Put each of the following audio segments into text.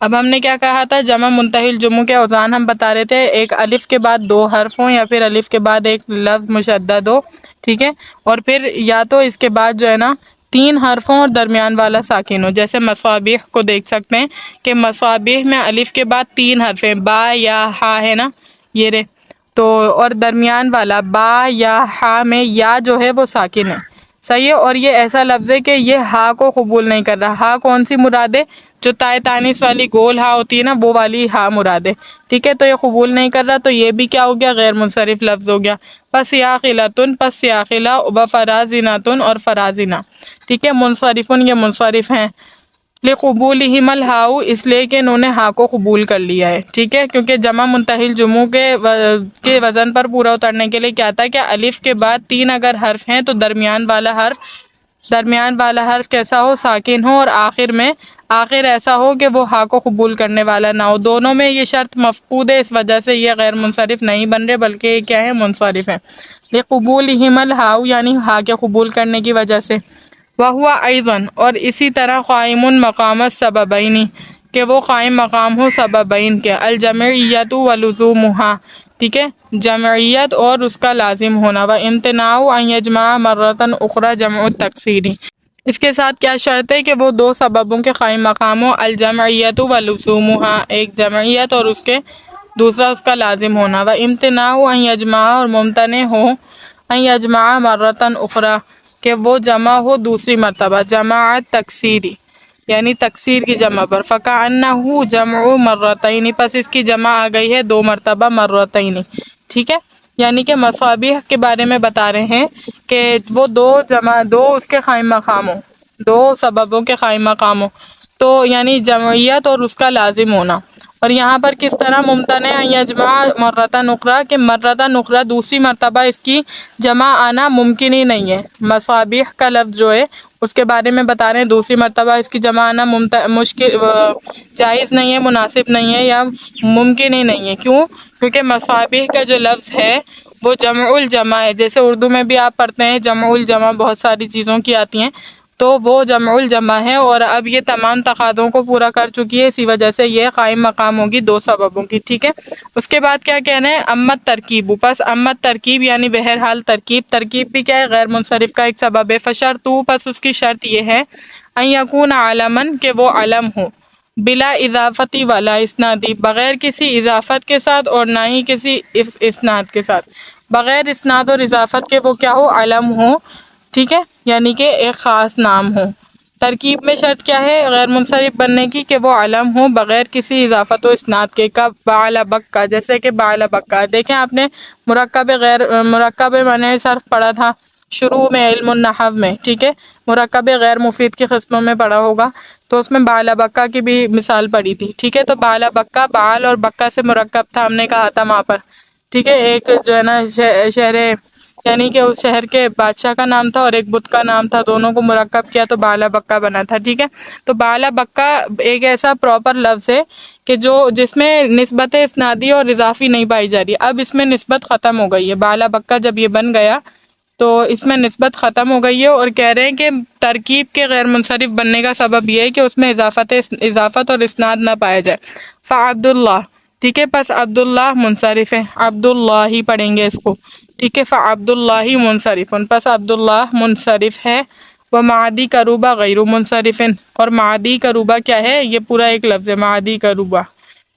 اب ہم نے کیا کہا تھا، جمع منتہی الجموع کے اوزان ہم بتا رہے تھے، ایک الف کے بعد دو حرف ہوں یا پھر الف کے بعد ایک لفظ مشدد ہو، ٹھیک ہے، اور پھر یا تو اس کے بعد جو ہے نا تین حرفوں اور درمیان والا ساکن ہو، جیسے مصابیح کو دیکھ سکتے ہیں کہ مصابیح میں الف کے بعد تین حرف ہیں، با یا ہا ہے نا، یہ رے، تو اور درمیان والا با یا ہا میں یا جو ہے وہ ساکن ہے، صحیح ہے، اور یہ ایسا لفظ ہے کہ یہ ہا کو قبول نہیں کر رہا۔ ہا کون سی مراد ہے؟ جو تائے تانیث والی گول ہا ہوتی ہے نا، وہ والی ہا مراد ہے، ٹھیک ہے، تو یہ قبول نہیں کر رہا، تو یہ بھی کیا ہو گیا، غیر منصرف لفظ ہو گیا۔ پس یاقلتن، پس یاقلہ، و فرازیناتن، اور فرازینہ، ٹھیک ہے، منصرفن یہ منصرف ہیں، لقبولہم الہاء، اس لیے کہ انہوں نے ہا کو قبول کر لیا ہے، ٹھیک ہے، کیونکہ جمع منتہی الجموع کے وزن پر پورا اترنے کے لیے کیا تھا کہ الف کے بعد تین اگر حرف ہیں تو درمیان والا حرف کیسا ہو، ساکن ہو، اور آخر ایسا ہو کہ وہ ہا کو قبول کرنے والا نہ ہو۔ دونوں میں یہ شرط مفقود ہے، اس وجہ سے یہ غیر منصرف نہیں بن رہے بلکہ یہ کیا ہے، منصرف ہیں، لقبولہم الہاء، یعنی ہا کے قبول کرنے کی وجہ سے۔ وَهُوَ أَيْضًا، اور اسی طرح قائم مقام السببین، کہ وہ قائم مقام ہو سببین کے، الجمعیت ولزومها، ٹھیک ہے، جمعیت اور اس کا لازم ہونا، وَامْتِنَاعُ أَنْ يَجْمَعَ مَرَّةً أُخْرَى جمع التکسیر، اس کے ساتھ کیا شرط ہے کہ وہ دو سببوں کے قائم مقام ہو، الجمعیت ولزومها، ایک جمعیت اور دوسرا اس کا لازم ہونا، وَامْتِنَاعُ أَنْ يَجْمَعَ، اور ممتنع ہو، أَنْ يَجْمَعَ مَرَّةً أُخْرَى، کہ وہ جمع ہو دوسری مرتبہ، جماعت تکسیری، یعنی تکسیر کی جمع پر، فَكَأَنَّهُ جَمْعُ مَرَّتَيْنِ، پس اس کی جمع آ گئی ہے دو مرتبہ، مرتین، ٹھیک ہے، یعنی کہ مصابیح کے بارے میں بتا رہے ہیں کہ وہ دو اس کے قائم مقام ہوں، دو سببوں کے قائم مقام ہوں، تو یعنی جمعیت اور اس کا لازم ہونا، اور یہاں پر کس طرح ممتنع ہے یجمع مرتن اخرى، کہ مرتن اخرى دوسری مرتبہ اس کی جمع آنا ممکن ہی نہیں ہے، مصابیح کا لفظ جو ہے اس کے بارے میں بتا رہے ہیں دوسری مرتبہ اس کی جمع آنا مشکل، جائز نہیں ہے، مناسب نہیں ہے، یا ممکن ہی نہیں ہے، کیوں؟ کیونکہ مصابیح کا جو لفظ ہے وہ جمع الجمع ہے، جیسے اردو میں بھی آپ پڑھتے ہیں جمع الجمع بہت ساری چیزوں کی آتی ہیں، تو وہ جمع الجمع ہے، اور اب یہ تمام تقاضوں کو پورا کر چکی ہے، اسی وجہ سے یہ قائم مقام ہوگی دو سببوں کی، ٹھیک ہے۔ اس کے بعد کیا کہنا ہے، امت ترکیب، پس امت ترکیب یعنی بہرحال ترکیب بھی کیا ہے، غیر منصرف کا ایک سبب ہے، فشرطو، پس اس کی شرط یہ ہے، ان یکون علمن، کہ وہ علم ہو، بلا اضافتی والا اسنادی، بغیر کسی اضافت کے ساتھ اور نہ ہی کسی اسناد کے ساتھ، بغیر اسناد اور اضافت کے وہ کیا ہو، علم ہو، ٹھیک ہے، یعنی کہ ایک خاص نام ہو۔ ترکیب میں شرط کیا ہے غیر منصرف بننے کی، کہ وہ علم ہو بغیر کسی اضافت و اسناد کے، کا بعل بکا، جیسے کہ بعل بکا، دیکھیں آپ نے مرکب معنی صرف پڑھا تھا شروع میں علم النحو میں، ٹھیک ہے، مرکب غیر مفید کی قسموں میں پڑھا ہوگا، تو اس میں بعل بکا کی بھی مثال پڑھی تھی، ٹھیک ہے، تو بعل بکا، بعل اور بکا سے مرکب تھا، ہم نے کہا تھا وہاں پر، ٹھیک ہے، ایک جو ہے نا شہر، یعنی کہ اس شہر کے بادشاہ کا نام تھا اور ایک بت کا نام تھا، دونوں کو مرکب کیا تو بالا بکا بنا تھا، ٹھیک ہے، تو بالا بکا ایک ایسا پراپر لفظ ہے کہ جس میں نسبت اسنادی اور اضافی نہیں پائی جا رہی، اب اس میں نسبت ختم ہو گئی ہے، بالا بکا جب یہ بن گیا تو اس میں نسبت ختم ہو گئی ہے، اور کہہ رہے ہیں کہ ترکیب کے غیر منصرف بننے کا سبب یہ ہے کہ اس میں اضافت اور اسناد نہ پایا جائے۔ فعبد اللہ، ٹھیک ہے، پس عبداللہ منصرف ہے، عبداللہ ہی پڑھیں گے اس کو، ٹھیک ہے، فعبد اللہ منصرف، پس عبداللہ منصرف ہے، وہ معدی کروبہ غیر منصرف، اور معدی کروبہ کیا ہے، یہ پورا ایک لفظ ہے، معدی کروبہ،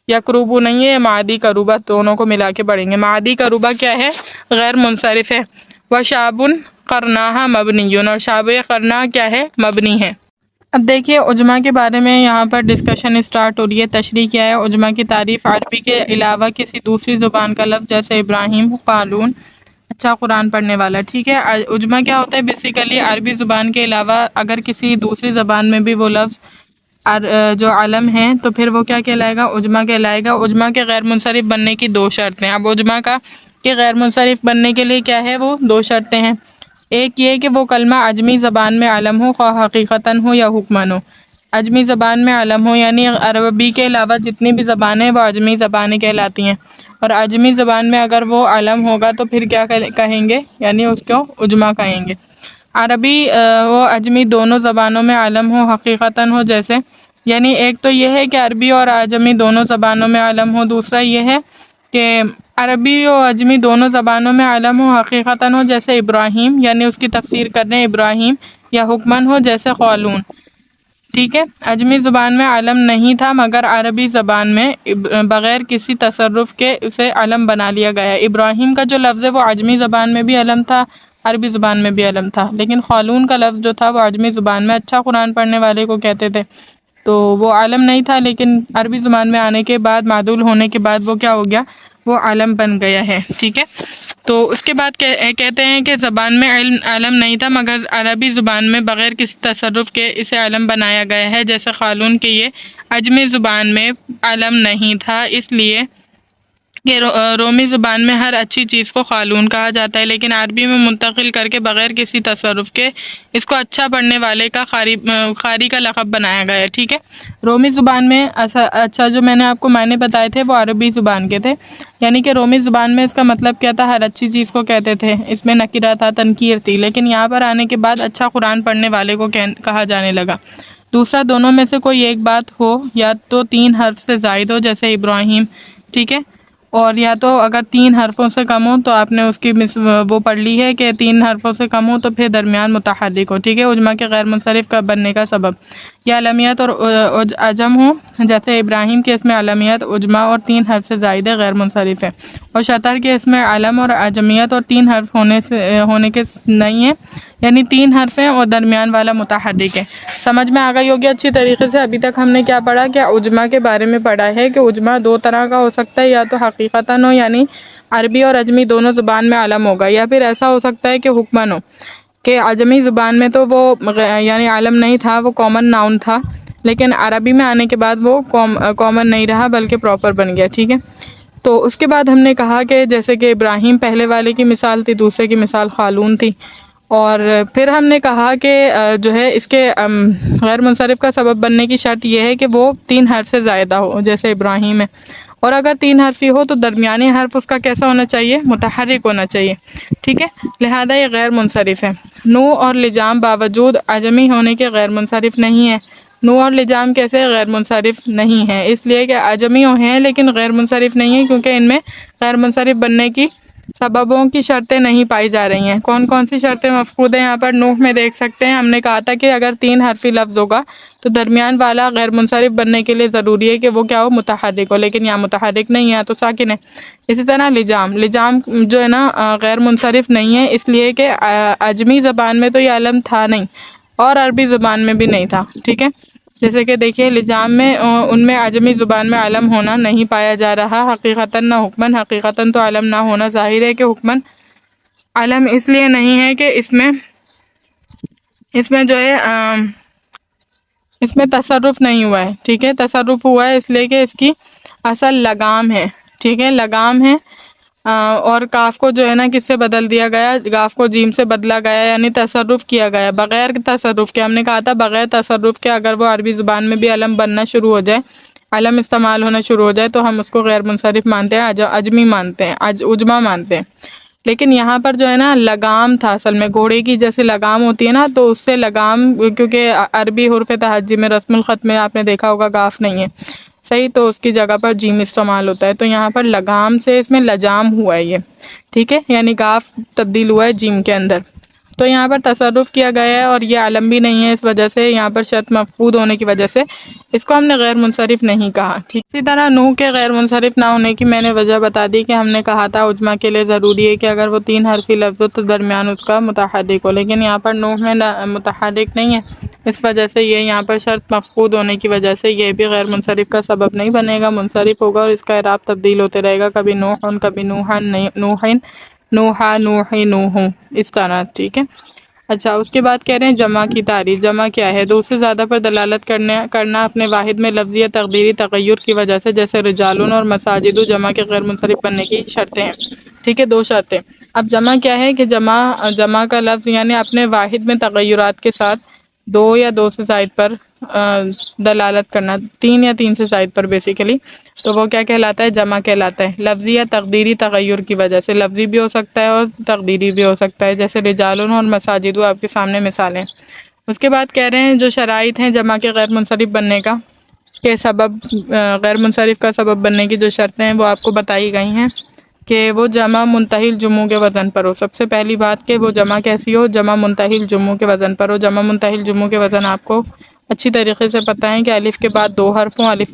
یا کروبو نہیں ہے، معدی کروبہ، دونوں کو ملا کے پڑھیں گے، معدی کروبہ کیا ہے، غیر منصرف ہے، وہ شابن قرناہا مبنی، اور شاب قرنا کیا ہے، مبنی ہے۔ اب دیکھیے عجمہ کے بارے میں یہاں پر ڈسکشن اسٹارٹ ہو رہی ہے، تشریح کیا ہے، عجمہ کی تعریف، عربی کے علاوہ کسی دوسری زبان کا لفظ، جیسے ابراہیم، قالون، اچھا قرآن پڑھنے والا، ٹھیک ہے، عجمہ کیا ہوتا ہے، بیسیکلی عربی زبان کے علاوہ اگر کسی دوسری زبان میں بھی وہ لفظ جو علم ہیں تو پھر وہ کیا کہلائے گا، عجمہ کہلائے گا۔ عجمہ کے غیر منصرف بننے کی دو شرطیں، اب عجمہ کے غیر منصرف بننے کے لیے کیا ہے، وہ دو شرطیں ہیں، ایک یہ کہ وہ کلمہ عجمی زبان میں علم ہو، خواہ حقیقتاً ہو یا حکماً ہو، عجمی زبان میں علم ہو، یعنی عربی کے علاوہ جتنی بھی زبانیں وہ عجمی زبانیں کہلاتی ہیں، اور عجمی زبان میں اگر وہ علم ہوگا تو پھر کیا کہیں گے، یعنی اس کو عجمہ کہیں گے۔ عربی و عجمی دونوں زبانوں میں علم ہو، حقیقتاً ہو، جیسے یعنی ایک تو یہ ہے کہ عربی اور اعجمی دونوں زبانوں میں علم ہو، دوسرا یہ ہے کہ عربی اور اعجمی دونوں زبانوں میں علم ہو حقیقتاً ہو جیسے ابراہیم، یعنی اس کی تفسیر کرنے ابراہیم، یا حکمن ہو جیسے قالون، ٹھیک ہے۔ اعجمی زبان میں علم نہیں تھا مگر عربی زبان میں بغیر کسی تصرف کے اسے علم بنا لیا گیا۔ ابراہیم کا جو لفظ ہے وہ اعجمی زبان میں بھی علم تھا، عربی زبان میں بھی علم تھا، لیکن قالون کا لفظ جو تھا وہ اعجمی زبان میں اچھا قرآن پڑھنے والے کو کہتے تھے، تو وہ علم نہیں تھا، لیکن عربی زبان میں آنے کے بعد، معدول ہونے کے بعد وہ کیا ہو گیا، وہ علم بن گیا ہے، ٹھیک ہے۔ تو اس کے بعد کہتے ہیں کہ زبان میں علم نہیں تھا مگر عربی زبان میں بغیر کسی تصرف کے اسے علم بنایا گیا ہے، جیسے قالون کے یہ اعجمی زبان میں علم نہیں تھا، اس لیے کہ رومی زبان میں ہر اچھی چیز کو قالون کہا جاتا ہے، لیکن عربی میں منتقل کر کے بغیر کسی تصرف کے اس کو اچھا پڑھنے والے کا قاری کا لقب بنایا گیا ہے، ٹھیک ہے۔ رومی زبان میں اچھا جو میں نے آپ کو معنی بتائے تھے وہ عربی زبان کے تھے، یعنی کہ رومی زبان میں اس کا مطلب کیا تھا، ہر اچھی چیز کو کہتے تھے، اس میں نکرہ تھا، تنکیر تھی، لیکن یہاں پر آنے کے بعد اچھا قرآن پڑھنے والے کو کہا جانے لگا۔ دوسرا، دونوں میں سے کوئی ایک بات ہو، یا تو 3 حرف سے زائد ہو جیسے ابراہیم، ٹھیک ہے، اور یا تو اگر 3 حرفوں سے کم ہو تو آپ نے اس کی وہ پڑھ لی ہے کہ 3 حرفوں سے کم ہو تو پھر درمیان متحرک ہو، ٹھیک ہے، عجمہ کے غیر منصرف کا بننے کا سبب، یا علمیت اور عجم ہو جیسے ابراہیم کے اس میں علمیت عجمہ اور 3 حرف سے زائد غیر منصرف ہے، اور شطر کے اس میں علم اور عجمیت اور 3 حرف ہونے کے نہیں ہے، یعنی 3 حرف ہیں اور درمیان والا متحرک ہے۔ سمجھ میں آ گئی ہوگی اچھی طریقے سے۔ ابھی تک ہم نے کیا پڑھا کہ عجمہ کے بارے میں پڑھا ہے کہ عجمہ 2 طرح کا ہو سکتا ہے، یا تو حقیقتاً ہو یعنی عربی اور اعجمی دونوں زبان میں علم ہوگا، یا پھر ایسا ہو سکتا ہے کہ حکمن ہو کہ اعجمی زبان میں تو وہ یعنی علم نہیں تھا، وہ کامن ناؤن تھا، لیکن عربی میں آنے کے بعد وہ کامن نہیں رہا بلکہ پراپر بن گیا، ٹھیک ہے۔ تو اس کے بعد ہم نے کہا کہ جیسے کہ ابراہیم پہلے والے کی مثال تھی، دوسرے کی مثال قالون تھی، اور پھر ہم نے کہا کہ جو ہے اس کے غیر منصرف کا سبب بننے کی شرط یہ ہے کہ وہ 3 حرف سے زائدہ ہو جیسے ابراہیم ہے، اور اگر 3 حرفی ہو تو درمیانی حرف اس کا کیسا ہونا چاہیے، متحرک ہونا چاہیے، ٹھیک ہے، لہذا یہ غیر منصرف ہے۔ نو اور لجام باوجود اعجمی ہونے کے غیر منصرف نہیں ہے۔ نو اور لجام کیسے غیر منصرف نہیں ہے؟ اس لیے کہ اعجمی ہیں لیکن غیر منصرف نہیں ہیں، کیونکہ ان میں غیر منصرف بننے کی سببوں کی شرطیں نہیں پائی جا رہی ہیں۔ کون کون سی شرطیں مفقود ہیں یہاں پر نوح میں دیکھ سکتے ہیں۔ ہم نے کہا تھا کہ اگر 3 حرفی لفظ ہوگا تو درمیان والا غیر منصرف بننے کے لیے ضروری ہے کہ وہ کیا ہو، متحرک ہو، لیکن یہاں متحرک نہیں ہے تو ساکن ہے۔ اسی طرح لجام جو ہے نا غیر منصرف نہیں ہے، اس لیے کہ اعجمی زبان میں تو یہ علم تھا نہیں اور عربی زبان میں بھی نہیں تھا، ٹھیک ہے۔ جیسے کہ دیکھیے لجام میں ان میں اعجمی زبان میں علم ہونا نہیں پایا جا رہا، حقیقتاً نہ حکمن، حقیقتاً تو علم نہ ہونا ظاہر ہے کہ حکمن علم اس لیے نہیں ہے کہ اس میں جو ہے اس میں تصرف نہیں ہوا ہے، ٹھیک ہے، تصرف ہوا ہے اس لیے کہ اس کی اصل لگام ہے، ٹھیک ہے، لگام ہے، اور کاف کو جو ہے نا کس سے بدل دیا گیا، کاف کو جیم سے بدلا گیا، یعنی تصرف کیا گیا بغیر تصرف کے۔ ہم نے کہا تھا بغیر تصرف کے اگر وہ عربی زبان میں بھی علم بننا شروع ہو جائے، علم استعمال ہونا شروع ہو جائے تو ہم اس کو غیر منصرف مانتے ہیں، عجمی مانتے ہیں، عجمہ مانتے ہیں۔ لیکن یہاں پر جو ہے نا لگام تھا، اصل میں گھوڑے کی جیسے لگام ہوتی ہے نا، تو اس سے لگام، کیونکہ عربی حروف تہجی میں رسم الخط میں آپ نے دیکھا ہوگا کاف نہیں ہے، صحیح، تو اس کی جگہ پر جیم استعمال ہوتا ہے، تو یہاں پر لگام سے اس میں لجام ہوا ہے یہ، ٹھیک ہے، یعنی کاف تبدیل ہوا ہے جیم کے اندر، تو یہاں پر تصرف کیا گیا ہے اور یہ علم بھی نہیں ہے، اس وجہ سے یہاں پر شرط مفقود ہونے کی وجہ سے اس کو ہم نے غیر منصرف نہیں کہا، ٹھیک۔ اسی طرح نوح کے غیر منصرف نہ ہونے کی میں نے وجہ بتا دی کہ ہم نے کہا تھا عجمہ کے لیے ضروری ہے کہ اگر وہ 3 حرفی لفظ ہو تو درمیان اس کا متحرک ہو، لیکن یہاں پر نوح میں متحرک نہیں ہے، اس وجہ سے یہ یہاں پر شرط مفقود ہونے کی وجہ سے یہ بھی غیر منصرف کا سبب نہیں بنے گا، منصرف ہوگا اور اس کا اعراب تبدیل ہوتے رہے گا، کبھی نوحن، کبھی نوحن، نوحن، نوحا، نوحی، نوحو، اس طرح، ٹھیک ہے۔ اچھا، اس کے بعد کہہ رہے ہیں جمع کی تعریف۔ جمع کیا ہے؟ 2 سے زیادہ پر دلالت کرنا اپنے واحد میں لفظی یا تقدیری تغیر کی وجہ سے، جیسے رجالون اور مساجد جمع کے غیر منصرف بننے کی شرطیں ہیں، ٹھیک ہے، 2 شرطیں۔ اب جمع کیا ہے کہ جمع کا لفظ یعنی اپنے واحد میں تغیرات کے ساتھ 2 یا 2 سے زائد پر دلالت کرنا، 3 یا 3 سے زائد پر بیسیکلی، تو وہ کیا کہلاتا ہے؟ جمع کہلاتا ہے، لفظی یا تقدیری تغیر کی وجہ سے، لفظی بھی ہو سکتا ہے اور تقدیری بھی ہو سکتا ہے، جیسے رجالون اور مساجد آپ کے سامنے مثالیں۔ اس کے بعد کہہ رہے ہیں جو شرائط ہیں جمع کے غیر منصرف بننے کا، کے سبب غیر منصرف کا سبب بننے کی جو شرطیں ہیں وہ آپ کو بتائی گئی ہیں کہ وہ جمع منتہی جموں کے وزن پر ہو۔ سب سے پہلی بات کہ وہ جمع کیسی ہو، جمع منتہی جموں کے وزن پر ہو۔ جمع منتہی جموں کے وزن آپ کو اچھی طریقے سے پتہ ہے کہ الف کے بعد 2 حرف ہوں، الف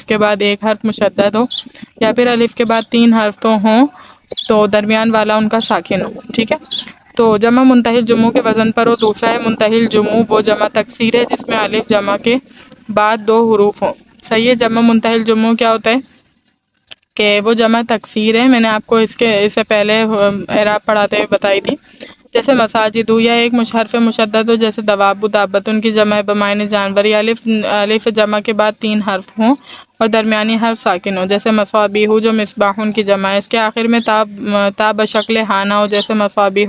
کے بعد 1 حرف مشدد ہو، یا پھر الف کے بعد 3 حرف تو ہوں تو درمیان والا ان کا ساکن ہو، ٹھیک ہے۔ تو جمع منتہی جموں کے وزن پر ہو۔ دوسرا ہے منتہی جموں، وہ جمع تکسیر ہے جس میں الف جمع کے بعد 2 حروف ہوں، صحیح ہے۔ جمع منتہی جموں کیا ہوتا ہے کہ وہ جمع تکسیر ہے، میں نے آپ کو اس سے پہلے اعراب پڑھاتے ہوئے بتائی تھی، جیسے مساجد یا ایک حرف مشدد ہو، جیسے دواب دابت، ان کی جمع بمعنی جانور، یا الف جمع کے بعد 3 حرف ہوں اور درمیانی حرف ساکن ہو، جیسے مصابیح جو مصباح کی جمع ہے، اس کے آخر میں تا بشکل ہاں نہ ہو، جیسے مصابیح۔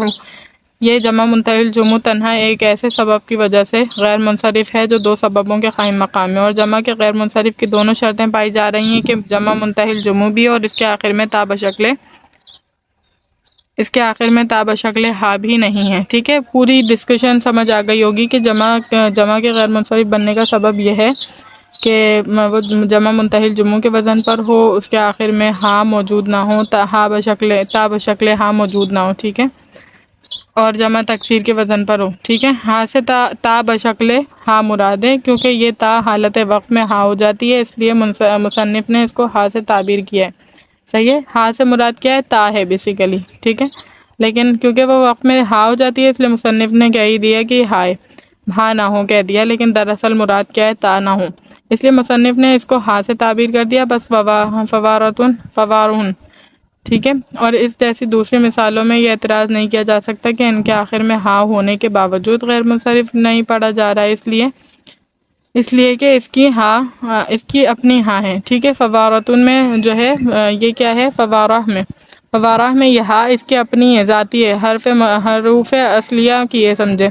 یہ جمع منتہی جموں تنہا ایک ایسے سبب کی وجہ سے غیر منصرف ہے جو 2 سببوں کے قائم مقام ہے، اور جمع کے غیر منصرف کی دونوں شرطیں پائی جا رہی ہیں کہ جمع منتہی جموں بھی اور اس کے آخر میں تا بشکل ہا بھی نہیں ہے، ٹھیک ہے۔ پوری ڈسکشن سمجھ آ گئی ہوگی کہ جمع کے غیر منصرف بننے کا سبب یہ ہے کہ وہ جمع منتہی جموں کے وزن پر ہو، اس کے آخر میں ہا موجود نہ ہو، تا بشکل ہا موجود نہ ہو، ٹھیک ہے، اور جمع تکسیر کے وزن پر ہو، ٹھیک ہے۔ ہاں سے تا بشکل ہا مراد ہے، کیونکہ یہ تا حالت وقت میں ہا ہو جاتی ہے، اس لیے مصنف نے اس کو ہا سے تعبیر کیا ہے، صحیح ہے۔ ہا سے مراد کیا ہے، تا ہے بیسیکلی، ٹھیک ہے، لیکن کیونکہ وہ وقت میں ہا ہو جاتی ہے اس لیے مصنف نے کیا ہی دیا کہ ہا نہ ہو کہہ دیا، لیکن دراصل مراد کیا ہے، تا نہ ہو، اس لیے مصنف نے اس کو ہا سے تعبیر کر دیا، بس فوارن، ٹھیک ہے۔ اور اس جیسی دوسری مثالوں میں یہ اعتراض نہیں کیا جا سکتا کہ ان کے آخر میں ہا ہونے کے باوجود غیر منصرف نہیں پڑھا جا رہا ہے، اس لیے کہ اس کی اپنی ہاں ہے، ٹھیک ہے۔ فوارتن میں جو ہے یہ کیا ہے، فوارہ میں یہ ہا اس کی اپنی ہے، ذاتی ہے، حروف اصلیہ کی ہے، سمجھے،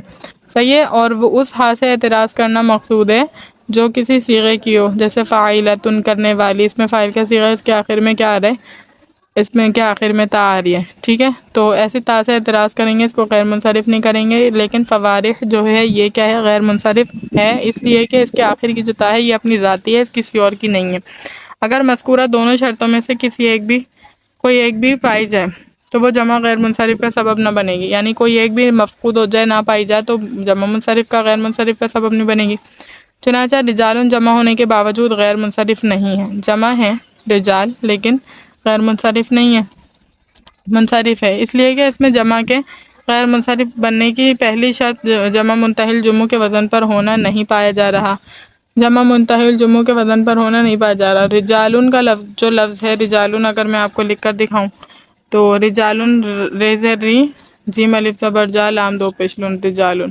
صحیح ہے۔ اور وہ اس ہا سے اعتراض کرنا مقصود ہے جو کسی صیغے کی ہو، جیسے فاعلتن کرنے والی، اس میں فاعل کا صیغہ، اس کے آخر میں کیا آ رہا ہے، اس میں کیا آخر میں تا آ رہی ہے، ٹھیک ہے۔ تو ایسی تا سے اعتراض کریں گے، اس کو غیر منصرف نہیں کریں گے، لیکن فوارح جو ہے یہ کیا ہے، غیر منصرف ہے، اس لیے کہ اس کے آخر کی جو تا ہے یہ اپنی ذاتی ہے، اس کسی اور کی نہیں ہے۔ اگر مذکورہ دونوں شرطوں میں سے کوئی ایک بھی پائی جائے تو وہ جمع غیر منصرف کا سبب نہ بنے گی، یعنی کوئی ایک بھی مفقود ہو جائے، نہ پائی جائے، تو جمع منصرف کا غیر منصرف کا سبب نہیں بنے گی۔ چنانچہ رجال جمع ہونے کے باوجود غیر منصرف نہیں ہے، جمع ہے رجال لیکن غیر منصرف نہیں ہے، منصرف ہے، اس لیے کہ اس میں جمع کے غیر منصرف بننے کی پہلی شرط جمع منتہی جموں کے وزن پر ہونا نہیں پایا جا رہا، جمع منتہی جموں کے وزن پر ہونا نہیں پایا جا رہا۔ رجالن کا جو لفظ ہے، رجالن اگر میں آپ کو لکھ کر دکھاؤں تو رجالن، ریزر ری، جیم الف زبر جا، لام دو پیشلن، رجالن،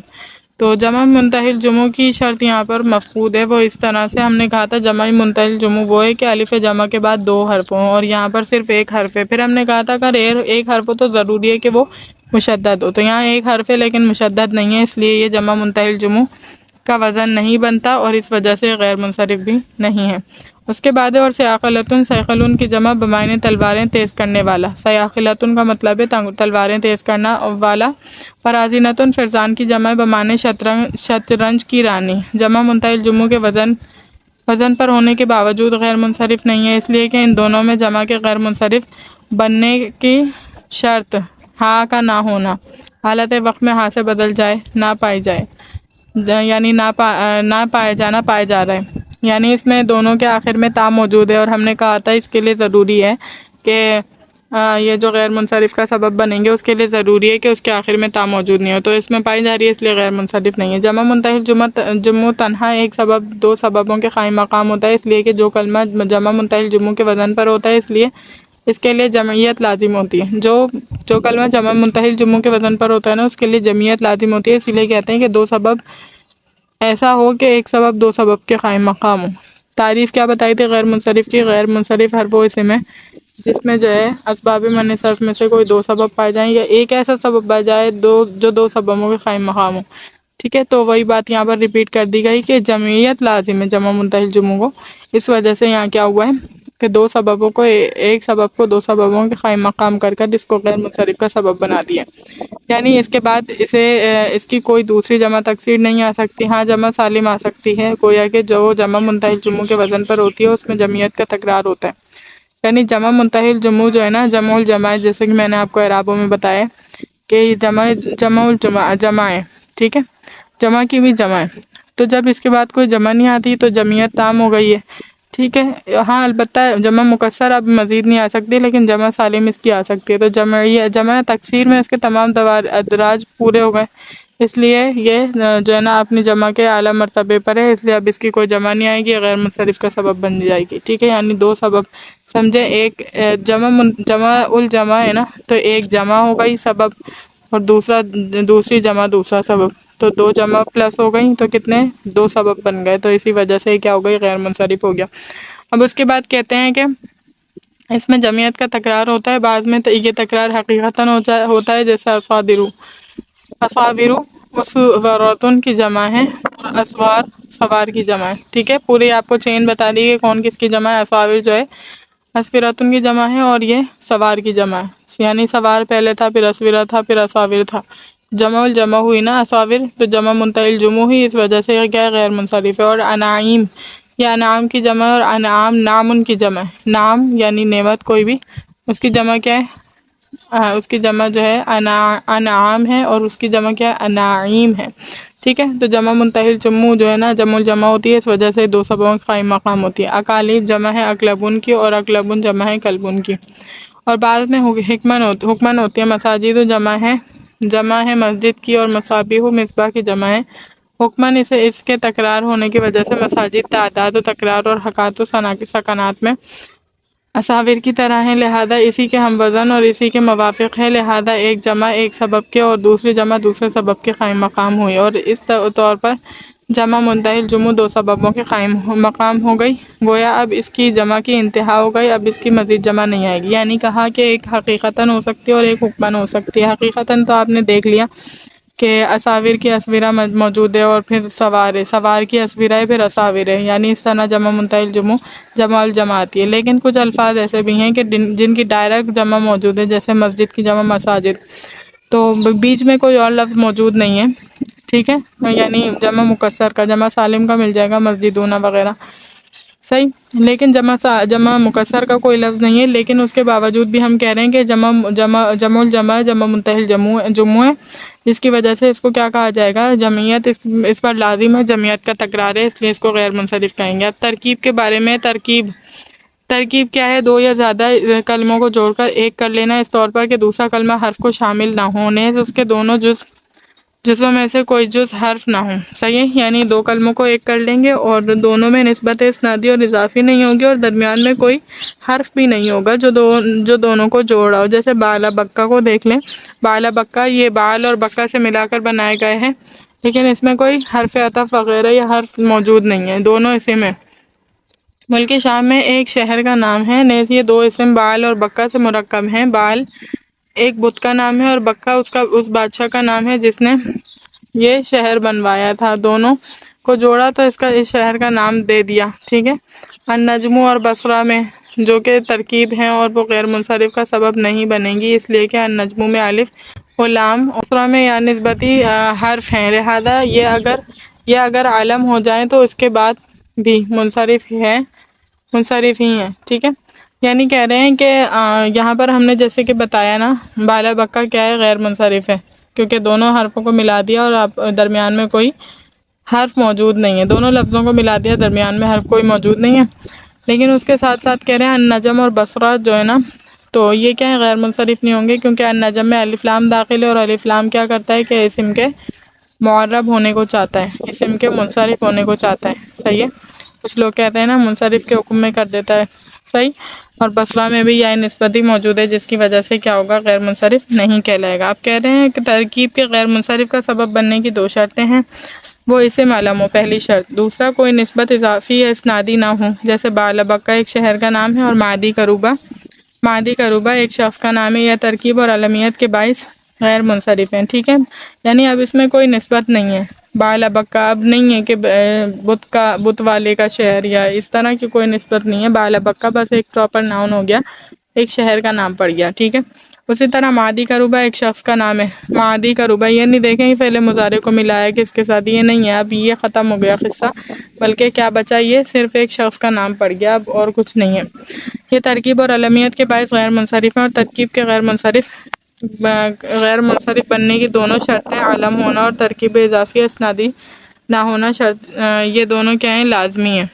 تو جمع منتہی جموں کی شرط یہاں پر مفقود ہے۔ وہ اس طرح سے ہم نے کہا تھا جمع منتہی جموں وہ ہے کہ الف جمع کے بعد 2 حرف ہوں، اور یہاں پر صرف 1 حرف ہے، پھر ہم نے کہا تھا کہ اگر 1 حرف ہو تو ضروری ہے کہ وہ مشدد ہو، تو یہاں 1 حرف ہے لیکن مشدد نہیں ہے، اس لیے یہ جمع منتہی جموں کا وزن نہیں بنتا اور اس وجہ سے غیر منصرف بھی نہیں ہے۔ اس کے بعد اور سیاقلتن، سیقلن کی جمع بمعنی تلواریں تیز کرنے والا، سیاقلتن کا مطلب ہے تلواریں تیز کرنا والا۔ فرازینتن، فرزان کی جمع بمعنی شطرنج کی رانی، جمع منتہی جموں کے وزن پر ہونے کے باوجود غیر منصرف نہیں ہے، اس لیے کہ ان دونوں میں جمع کے غیر منصرف بننے کی شرط ہا کا نہ ہونا، حالت وقت میں ہا سے بدل جائے، نہ پائی جائے، یعنی نہ پایا جانا پایا جا رہا ہے، یعنی اس میں دونوں کے آخر میں تا موجود ہے، اور ہم نے کہا تھا اس کے لیے ضروری ہے کہ یہ جو غیر منصرف کا سبب بنیں گے اس کے لیے ضروری ہے کہ اس کے آخر میں تا موجود نہیں ہو، تو اس میں پائی جا رہی ہے اس لیے غیر منصرف نہیں ہے۔ جمع منتہی جموں تنہا ایک سبب 2 سببوں کے قائم مقام ہوتا ہے، اس لیے کہ جو کلمہ جمع منتہی جموں کے وزن پر ہوتا ہے اس لیے اس کے لیے جمعیت لازم ہوتی ہے، جو کلمہ جمع منتہی جموں کے وزن پر ہوتا ہے نا اس کے لیے جمعیت لازم ہوتی ہے، اسی لیے کہتے ہیں کہ 2 سبب ایسا ہو کہ ایک سبب 2 سبب کے قائم مقام ہو۔ تعریف کیا بتائی تھی غیر منصرف کی؟ غیر منصرف ہر وہ اسم ہے جس میں جو ہے اسباب منع صرف میں سے کوئی 2 سبب پائے جائیں یا ایک ایسا سبب پائے جائے جو 2 سببوں کے قائم مقام ہو، ٹھیک ہے۔ تو وہی بات یہاں پر ریپیٹ کر دی گئی کہ جمعیت لازم ہے جمع منتہی جموں کو، اس وجہ سے یہاں کیا ہوا ہے کہ 2 سببوں کو ایک سبب کو 2 سببوں کے قائم مقام کر اس کو غیر منصرف کا سبب بنا دیا۔ یعنی اس کے بعد اس کی کوئی دوسری جمع تکسیر نہیں آ سکتی۔ ہاں جمع سالم آ سکتی ہے، گویا کہ جو جمع منتہی جموں کے وزن پر ہوتی ہے اس میں جمعیت کا تکرار ہوتا ہے۔ یعنی جمع منتہی جموں جو ہے نا، جمع الجمع، جیسے کہ میں نے آپ کو اعرابوں میں بتایا کہ یہ جمع الجمع جمع ہے، ٹھیک ہے، جمع کی بھی جمع ہے۔ تو جب اس کے بعد کوئی جمع نہیں آتی تو جمعیت تام ہو گئی ہے، ٹھیک ہے۔ ہاں البتہ جمع مکسر اب مزید نہیں آ سکتی، لیکن جمع سالم اس کی آ سکتی ہے۔ تو جمع تکسیر میں اس کے تمام ادراج پورے ہو گئے، اس لیے یہ جو ہے نا اپنی جمع کے اعلیٰ مرتبے پر ہے، اس لیے اب اس کی کوئی جمع نہیں آئے گی، غیر منصرف کا سبب بن جائے گی، ٹھیک ہے۔ یعنی دو سبب سمجھے، ایک جمع الجمع ہے نا، تو ایک جمع ہو گئی سبب، اور دوسری جمع دوسرا سبب، تو دو جمع پلس ہو گئی تو کتنے، دو سبب بن گئے، تو اسی وجہ سے کیا ہو گئی، غیر منصرف ہو گیا۔ اب اس کے بعد کہتے ہیں کہ اس میں جمعیت کا تکرار ہوتا ہے، بعض میں یہ تکرار حقیقتاً ہوتا ہے، جیسے اساورو اسوراتن کی جمع ہے، اور اسوار سوار کی جمع ہے، ٹھیک ہے۔ پوری آپ کو چین بتا دی کہ کون کس کی جمع ہے۔ اساور جو ہے اسفراتن کی جمع ہے، اور یہ سوار کی جمع ہے، یعنی سوار پہلے تھا، پھر اسورا تھا، پھر اساور تھا، جمع الجمع ہوئی نا اساور، تو جمع منتہی جمع ہوئی، اس وجہ سے یہ کیا ہے، غیر منصرف ہے۔ اور انعیم، یہ انعام کی جمع ہے، اور انعام نام کی جمع ہے، نام یعنی نعمت کوئی بھی، اس کی جمع کیا ہے، اس کی جمع جو ہے انعام ہے، اور اس کی جمع کیا ہے، اناعیم ہے، ٹھیک ہے۔ تو جمع منتہی جمع جو ہے نا، جمع الجمع ہوتی ہے، اس وجہ سے دو سببوں کا قائم مقام ہوتی ہے۔ اکالیب جمع ہے اکلبن کی، اور اکلبن جمع ہے کلبن کی۔ اور بعد میں حکمن ہوتی ہے۔ مساجد جمع ہے مسجد کی، اور مصابیح مصباح کی جمع ہے حکمن، اس کے تکرار ہونے کی وجہ سے مساجد تعداد و تکرار اور حکات و سکنات میں اساور کی طرح ہیں، لہذا اسی کے ہم وزن اور اسی کے موافق ہے، لہذا ایک جمع ایک سبب کے اور دوسری جمع دوسرے سبب کے قائم مقام ہوئی، اور اس طور پر جمع منتہی جمع دو سببوں کے قائم مقام ہو گئی، گویا اب اس کی جمع کی انتہا ہو گئی، اب اس کی مزید جمع نہیں آئے گی۔ یعنی کہا کہ ایک حقیقتاً ہو سکتی ہے اور ایک حکماً ہو سکتی ہے۔ حقیقتاً تو آپ نے دیکھ لیا کہ اساور کی اسورہ موجود ہے، اور پھر سوار کی اسورہ ہے، پھر اساور ہے، یعنی اس طرح جمع منتہی جمع الجمع آتی ہے۔ لیکن کچھ الفاظ ایسے بھی ہیں کہ جن کی ڈائریکٹ جمع موجود ہے، جیسے مسجد کی جمع مساجد، تو بیچ میں کوئی اور لفظ موجود نہیں ہے، ٹھیک ہے، یعنی جمع مکسر کا، جمع سالم کا مل جائے گا، مسجدون وغیرہ، صحیح، لیکن جمع مکسر کا کوئی لفظ نہیں ہے، لیکن اس کے باوجود بھی ہم کہہ رہے ہیں کہ جمع الجمع جمع منتہی جمع ہے، جس کی وجہ سے اس کو کیا کہا جائے گا، جمعیت اس پر لازم ہے، جمعیت کا تکرار ہے، اس لیے اس کو غیر منصرف کہیں گے۔ اب ترکیب کے بارے میں، ترکیب کیا ہے، دو یا زیادہ کلموں کو جوڑ کر ایک کر لینا، اس طور پر کہ دوسرا کلمہ حرف کو شامل نہ ہونے اس کے دونوں جزوں میں سے کوئی جز حرف نہ ہو، صحیح ہے، یعنی دو کلموں کو ایک کر لیں گے اور دونوں میں نسبت اسنادی اور اضافی نہیں ہوگی، اور درمیان میں کوئی حرف بھی نہیں ہوگا جو دونوں کو جوڑ رہا ہو۔ جیسے بالا بکا کو دیکھ لیں، بالا بکا، یہ بال اور بکا سے ملا کر بنائے گئے ہیں، لیکن اس میں کوئی حرف عطف وغیرہ یا حرف موجود نہیں ہے، دونوں اسم ہیں۔ ملک شام میں ایک شہر کا نام ہے، نیز یہ دو اسم بال اور بکا سے مرکب ہیں۔ بال ایک بت کا نام ہے، اور بکا اس بادشاہ کا نام ہے جس نے یہ شہر بنوایا تھا، دونوں کو جوڑا تو اس شہر کا نام دے دیا، ٹھیک ہے۔ النجم اور بصرہ میں جو کہ ترکیب ہیں اور وہ غیر منصرف کا سبب نہیں بنے گی، اس لیے کہ النجم میں الف و لام، بصرہ میں یا نسبتی حرف ہیں، لہذا یہ اگر علم ہو جائیں تو اس کے بعد بھی منصرف ہی ہیں، ٹھیک ہے۔ یعنی کہہ رہے ہیں کہ یہاں پر ہم نے جیسے کہ بتایا نا، بالا بکا کیا ہے، غیر منصرف ہے، کیونکہ دونوں حرفوں کو ملا دیا اور آپ درمیان میں کوئی حرف موجود نہیں ہے، دونوں لفظوں کو ملا دیا، درمیان میں حرف کوئی موجود نہیں ہے، لیکن اس کے ساتھ ساتھ کہہ رہے ہیں النجم اور بصرہ جو ہے نا، تو یہ کیا ہے، غیر منصرف نہیں ہوں گے، کیونکہ النجم میں الف لام داخل ہے، اور الف لام کیا کرتا ہے کہ اسم کے معرب ہونے کو چاہتا ہے، اسم کے منصرف ہونے کو چاہتا ہے، صحیح ہے۔ کچھ لوگ کہتے ہیں نا منصرف کے حکم میں کر دیتا ہے، صحیح، اور بصرہ میں بھی یہ نسبتی موجود ہے، جس کی وجہ سے کیا ہوگا، غیر منصرف نہیں کہلائے گا۔ آپ کہہ رہے ہیں کہ ترکیب کے غیر منصرف کا سبب بننے کی دو شرطیں ہیں، وہ اسم علم ہو، پہلی شرط، دوسرا کوئی نسبت اضافی یا اسنادی نہ ہو، جیسے بالا بکا ایک شہر کا نام ہے، اور مادی کروبا ایک شخص کا نام ہے، یا ترکیب اور علمیت کے باعث غیر منصرف ہیں، ٹھیک ہے۔ یعنی اب اس میں کوئی نسبت نہیں ہے، بالا بکا اب نہیں ہے کہ بت والے کا شہر، یا اس طرح کی کوئی نسبت نہیں ہے، بالا بکا بس ایک پراپر ناؤن ہو گیا، ایک شہر کا نام پڑ گیا، ٹھیک ہے۔ اسی طرح ماضی کا ربع ایک شخص کا نام ہے، ماضی کا ربع، یہ نہیں دیکھیں کہ فعل مضارع کو ملایا کس کے ساتھ، یہ نہیں ہے، اب یہ ختم ہو گیا قصہ، بلکہ کیا بچا، یہ صرف ایک شخص کا نام پڑ گیا، اب اور کچھ نہیں ہے۔ یہ ترکیب اور علمیت کے باعث غیر منصرف ہیں، اور ترکیب کے غیر منصرف بننے کی دونوں شرطیں علم ہونا اور ترکیب اضافی اسنادی نہ ہونا شرط، یہ دونوں کیا ہیں، لازمی ہیں۔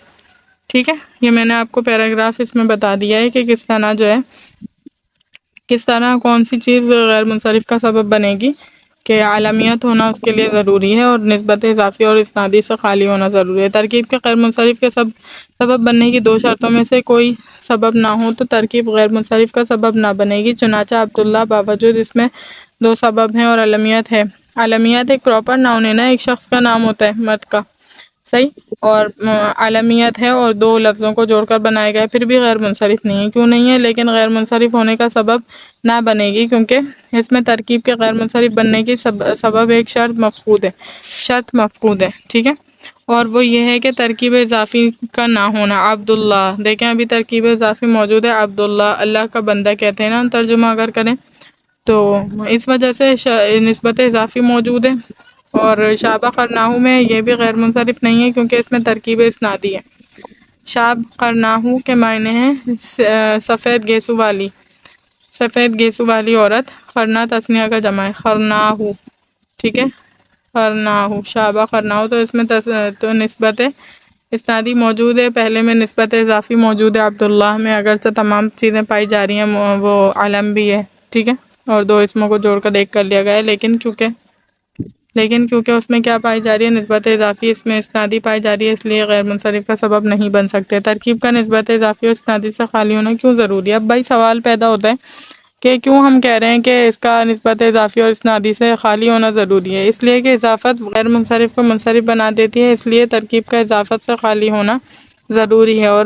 ٹھیک ہے، یہ میں نے آپ کو پیراگراف اس میں بتا دیا ہے کہ کس طرح جو ہے، کس طرح کون سی چیز غیر منصرف کا سبب بنے گی، کہ عالمیت ہونا اس کے لیے ضروری ہے اور نسبت اضافی اور اسنادی سے خالی ہونا ضروری ہے۔ ترکیب کے غیر منصرف کے سبب بننے کی دو شرطوں میں سے کوئی سبب نہ ہو تو ترکیب غیر منصرف کا سبب نہ بنے گی، چنانچہ عبداللہ باوجود اس میں دو سبب ہیں اور علمیت ہے۔ علمیت ایک پراپر ناؤن ہے نا، ایک شخص کا نام ہوتا ہے، مرد کا، صحیح، اور علمیت ہے اور دو لفظوں کو جوڑ کر بنایا گیا ہے، پھر بھی غیر منصرف نہیں ہے، کیوں نہیں ہے، لیکن غیر منصرف ہونے کا سبب نہ بنے گی کیونکہ اس میں ترکیب کے غیر منصرف بننے کی سبب ایک شرط مفقود ہے، ٹھیک ہے، اور وہ یہ ہے کہ ترکیب اضافی کا نہ ہونا۔ عبداللہ، دیکھیں ابھی ترکیب اضافی موجود ہے، عبداللہ اللہ کا بندہ کہتے ہیں نا ترجمہ اگر کریں تو، اس وجہ سے نسبت اضافی موجود ہے، اور شابہ قرناہو میں یہ بھی غیر منصرف نہیں ہے کیونکہ اس میں ترکیب اسنادی ہے۔ شاب قرناہو کے معنی ہیں سفید گیسو والی عورت، قرنا تسنیہ کا جمع ہے، قرناہو، ٹھیک ہے، قرناہو، شابہ قرناہو، تو اس میں تو نسبت اسنادی موجود ہے، پہلے میں نسبت اضافی موجود ہے عبداللہ میں، اگرچہ تمام چیزیں پائی جا رہی ہیں، وہ علم بھی ہے، ٹھیک ہے، اور دو اسموں کو جوڑ کر ایک کر لیا گیا ہے، لیکن کیونکہ اس میں کیا پائی جا رہی ہے، نسبت اضافی، اس میں اسنادی پائی جا رہی ہے، اس لیے غیر منصرف کا سبب نہیں بن سکتے۔ ترکیب کا نسبت اضافی اور اسنادی سے خالی ہونا کیوں ضروری ہے؟ اب بھائی سوال پیدا ہوتا ہے کہ کیوں ہم کہہ رہے ہیں کہ اس کا نسبت اضافی اور اسنادی سے خالی ہونا ضروری ہے؟ اس لیے کہ اضافت غیر منصرف کو منصرف بنا دیتی ہے، اس لیے ترکیب کا اضافت سے خالی ہونا ضروری ہے، اور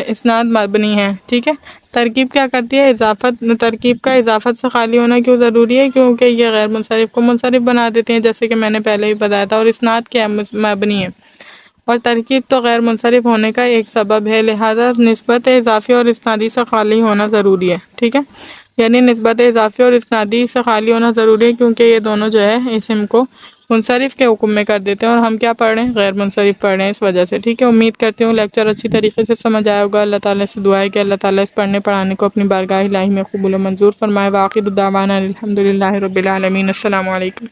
اسناد مبنی ہے، ٹھیک ہے۔ ترکیب کیا کرتی ہے، ترکیب کا اضافت سے خالی ہونا کیوں ضروری ہے؟ کیونکہ یہ غیر منصرف کو منصرف بنا دیتے ہیں، جیسے کہ میں نے پہلے ہی بتایا تھا، اور اسناد کیا ہے، مبنی ہے، اور ترکیب تو غیر منصرف ہونے کا ایک سبب ہے، لہذا نسبت اضافی اور اسنادی سے خالی ہونا ضروری ہے، ٹھیک ہے، یعنی نسبت اضافی اور اسنادی سے خالی ہونا ضروری ہے کیونکہ یہ دونوں جو ہے اسم کو منصرف کے حکم میں کر دیتے ہیں، اور ہم کیا پڑھ رہے ہیں، غیر منصرف پڑھ رہے ہیں، اس وجہ سے، ٹھیک ہے۔ امید کرتی ہوں لیکچر اچھی طریقے سے سمجھ آیا ہوگا، اللہ تعالیٰ سے دعا ہے کہ اللہ تعالیٰ اس پڑھنے پڑھانے کو اپنی بارگاہ الہی میں قبول و منظور فرمائے۔ وآخر دعوانا الحمد للہ رب العالمین۔ السلام علیکم۔